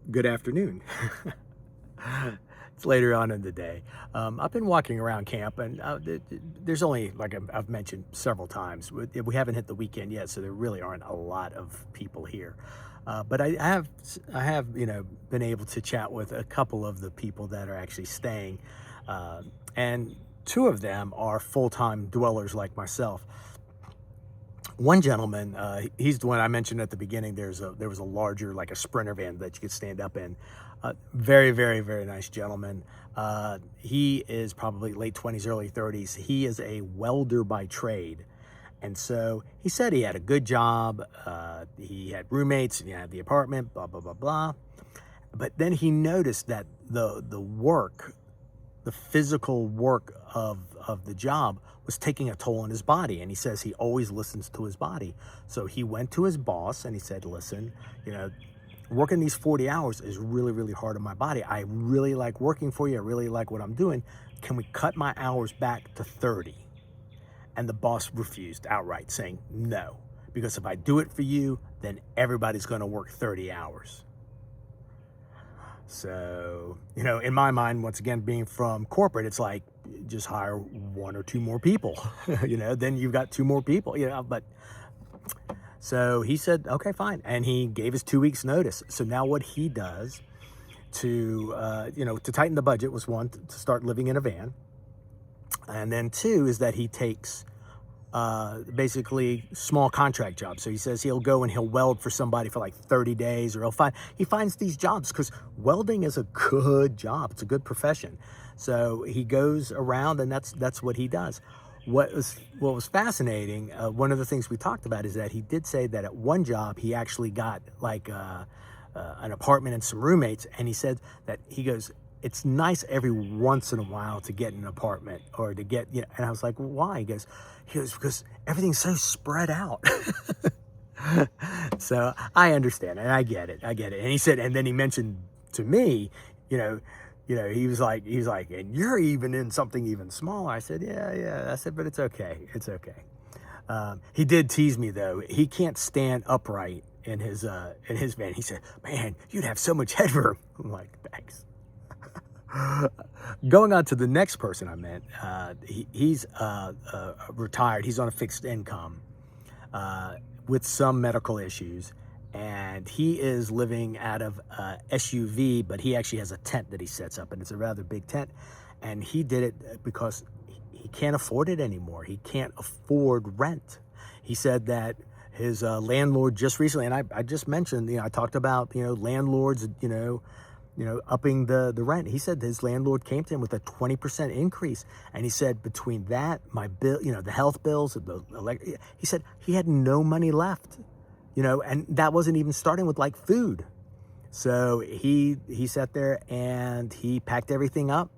Good afternoon. It's later on in the day. I've been walking around camp, and there's only, like I've mentioned several times, we haven't hit the weekend yet, so there really aren't a lot of people here. But I have, been able to chat with a couple of the people that are actually staying, and two of them are full-time dwellers like myself. One gentleman, he's the one I mentioned at the beginning. There was a larger, like a Sprinter van that you could stand up in. Very, very, very nice gentleman. He is probably late 20s, early 30s. He is a welder by trade. And so he said he had a good job. He had roommates, he had the apartment, blah, blah, blah, blah. But then he noticed that the work, the physical work of the job was taking a toll on his body. And he says he always listens to his body. So he went to his boss and he said, listen, working these 40 hours is really, really hard on my body. I really like working for you. I really like what I'm doing. Can we cut my hours back to 30? And the boss refused outright, saying no, because if I do it for you, then everybody's going to work 30 hours. So, in my mind, once again, being from corporate, it's like just hire one or two more people, then you've got two more people, but so he said, okay, fine. And he gave his 2 weeks notice. So now what he does to tighten the budget was one, to start living in a van. And then two is that he takes basically small contract jobs. So he says he'll go and he'll weld for somebody for like 30 days, or he finds these jobs because welding is a good job. It's a good profession. So he goes around and that's what he does. What was fascinating, one of the things we talked about is that he did say that at one job he actually got like an apartment and some roommates, and he said that he goes, it's nice every once in a while to get an apartment or to get, and I was like, well, why? He goes, because everything's so spread out. So I understand and I get it. And he said, and then he mentioned to me, he was like, and you're even in something even smaller. I said, yeah. I said, but it's okay. It's okay. He did tease me though. He can't stand upright in his van. He said, man, you'd have so much headroom. I'm like, thanks. Going on to the next person I met, he's retired. He's on a fixed income with some medical issues, and he is living out of SUV, but he actually has a tent that he sets up, and it's a rather big tent. And he did it because he can't afford it anymore. He can't afford rent. He said that his landlord just recently, and I just mentioned, I talked about landlords, upping the rent. He said his landlord came to him with a 20% increase. And he said between that, my bill, the health bills, he said he had no money left, and that wasn't even starting with like food. So he sat there and he packed everything up,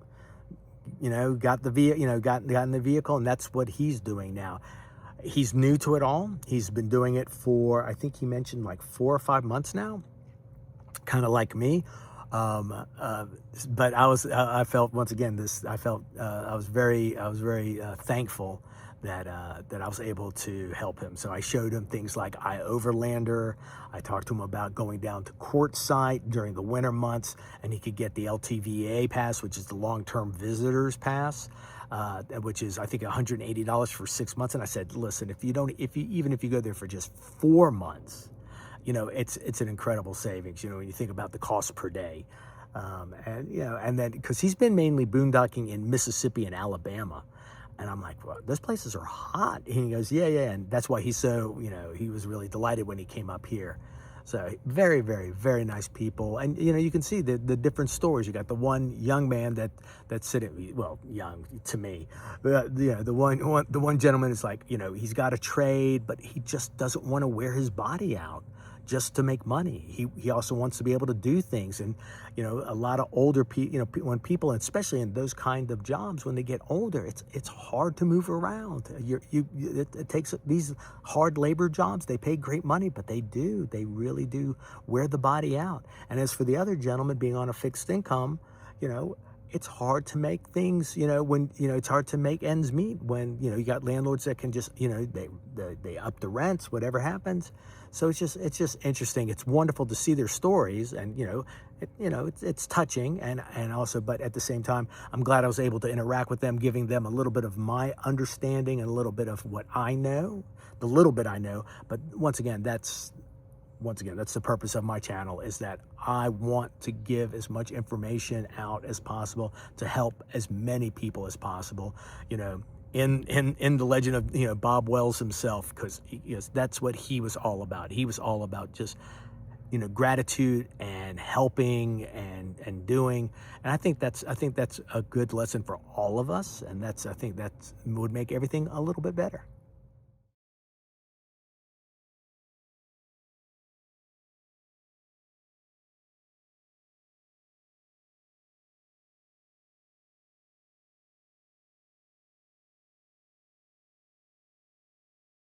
got in the vehicle, and that's what he's doing now. He's new to it all. He's been doing it for, I think he mentioned like 4 or 5 months now, kind of like me. But I felt once again, I was very thankful that I was able to help him. So I showed him things like iOverlander. I talked to him about going down to Quartzsite during the winter months, and he could get the LTVA pass, which is the long-term visitors pass, which is I think $180 for 6 months. And I said, listen, even if you go there for just 4 months, it's an incredible savings, when you think about the cost per day. And then, because he's been mainly boondocking in Mississippi and Alabama. And I'm like, well, those places are hot. And he goes, yeah. And that's why he's so, he was really delighted when he came up here. So very, very, very nice people. And, you can see the different stories. You got the one young man that's sitting, well, young to me. The one gentleman is like, he's got a trade, but he just doesn't want to wear his body out just to make money. He also wants to be able to do things. And, a lot of older people, when people, especially in those kind of jobs, when they get older, it's hard to move around. It takes these hard labor jobs. They pay great money, but they really do wear the body out. And as for the other gentleman being on a fixed income, it's hard to make things, when, it's hard to make ends meet when, you got landlords that can just, they up the rents, whatever happens. So it's just interesting. It's wonderful to see their stories, and, it's touching, and also, but at the same time, I'm glad I was able to interact with them, giving them a little bit of my understanding and a little bit of what I know, the little bit I know. But once again, that's the purpose of my channel, is that I want to give as much information out as possible to help as many people as possible, in the legend of, Bob Wells himself, because that's what he was all about. He was all about just, gratitude and helping and doing. And I think that's a good lesson for all of us. And I think that would make everything a little bit better.